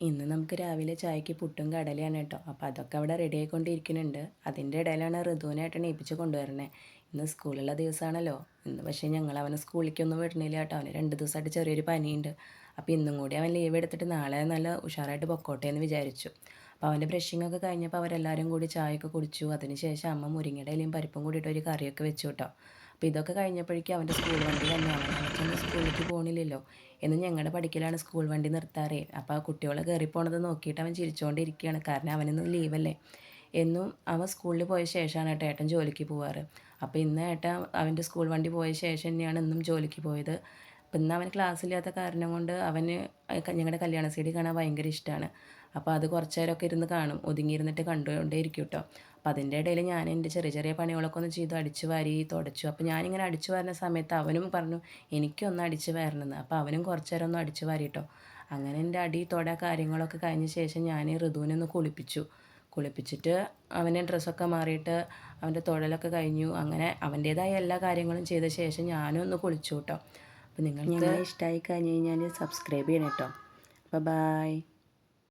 ഇന്ന് നമുക്ക് രാവിലെ ചായക്ക് പുട്ടും കടലയാണ് കേട്ടോ. അപ്പോൾ അതൊക്കെ അവിടെ റെഡി ആയിക്കൊണ്ടിരിക്കുന്നുണ്ട്. അതിൻ്റെ ഇടയിലാണ് ഋതുവിനായിട്ട് ഏൽപ്പിച്ച് കൊണ്ടുവരണേ. ഇന്ന് സ്കൂളുള്ള ദിവസമാണല്ലോ. ഇന്ന് പക്ഷേ ഞങ്ങൾ അവനെ സ്കൂളിലേക്കൊന്നും വിടണില്ല കേട്ടോ. അവന് 2 ദിവസമായിട്ട് ചെറിയൊരു പനിയുണ്ട്. അപ്പോൾ ഇന്നും കൂടി അവൻ ലീവ് എടുത്തിട്ട് നാളെ നല്ല ഉഷാറായിട്ട് പൊക്കോട്ടെ എന്ന് വിചാരിച്ചു. അപ്പോൾ അവൻ്റെ ബ്രഷിംഗ് ഒക്കെ കഴിഞ്ഞപ്പോൾ അവരെല്ലാവരും കൂടി ചായയൊക്കെ കുടിച്ചു. അതിനുശേഷം അമ്മ മുരിങ്ങയുടെ ഇലയും പരിപ്പും കൂടിയിട്ട് ഒരു കറിയൊക്കെ വെച്ചു കേട്ടോ. അപ്പോൾ ഇതൊക്കെ കഴിഞ്ഞപ്പോഴേക്കും അവൻ്റെ സ്കൂൾ വണ്ടി വന്നു. അവനൊന്നും സ്കൂളിലേക്ക് പോകണില്ലല്ലോ. എന്നും ഞങ്ങളുടെ പഠിക്കലാണ് സ്കൂൾ വണ്ടി നിർത്താറേ. അപ്പോൾ ആ കുട്ടികളെ കയറിപ്പോണത് നോക്കിയിട്ട് അവൻ ചിരിച്ചുകൊണ്ടിരിക്കുകയാണ്. കാരണം അവനൊന്നും ലീവല്ലേ. എന്നും അവൻ സ്കൂളിൽ പോയ ശേഷമാണ് കേട്ടോ ഏട്ടൻ ജോലിക്ക് പോവാറ്. അപ്പോൾ ഇന്ന് ഏട്ടൻ അവൻ്റെ സ്കൂൾ വണ്ടി പോയ ശേഷം തന്നെയാണ് ഇന്നും ജോലിക്ക് പോയത്. അപ്പം ഇന്ന് അവന് ക്ലാസ്സില്ലാത്ത കാരണം കൊണ്ട് അവന് ഞങ്ങളുടെ കല്യാണ സീഡി കാണാൻ ഭയങ്കര ഇഷ്ടമാണ്. അപ്പോൾ അത് കുറച്ച് നേരമൊക്കെ ഇരുന്ന് കാണും. ഒതുങ്ങിയിരുന്നിട്ട് കണ്ടുകൊണ്ടേ ഇരിക്കും കേട്ടോ. അപ്പോൾ അതിൻ്റെ ഇടയിൽ ഞാൻ എൻ്റെ ചെറിയ ചെറിയ പണികളൊക്കെ ഒന്ന് ചെയ്തു, അടിച്ചു വാരി തുടച്ചു. അപ്പോൾ ഞാനിങ്ങനെ അടിച്ചു വാരുന്ന സമയത്ത് അവനും പറഞ്ഞു എനിക്കൊന്ന് അടിച്ചു വാരണമെന്ന്. അപ്പോൾ അവനും കുറച്ച് നേരം ഒന്ന് അടിച്ചു വാരി കേട്ടോ. അങ്ങനെ എൻ്റെ അടി തൊട കാര്യങ്ങളൊക്കെ കഴിഞ്ഞ ശേഷം ഞാൻ ഋതുവിനെ ഒന്ന് കുളിപ്പിച്ചിട്ട് അവൻ്റെ ഡ്രസ്സൊക്കെ മാറിയിട്ട് അവൻ്റെ തൊഴലൊക്കെ കഴിഞ്ഞു. അങ്ങനെ അവൻ്റേതായ എല്ലാ കാര്യങ്ങളും ചെയ്ത ശേഷം ഞാനും ഒന്ന് കുളിച്ചു കേട്ടോ. അപ്പോൾ നിങ്ങൾക്ക് ഇഷ്ടമായി കഴിഞ്ഞ് കഴിഞ്ഞാൽ സബ്സ്ക്രൈബ് ചെയ്യണം കേട്ടോ. അപ്പോൾ ബായ്.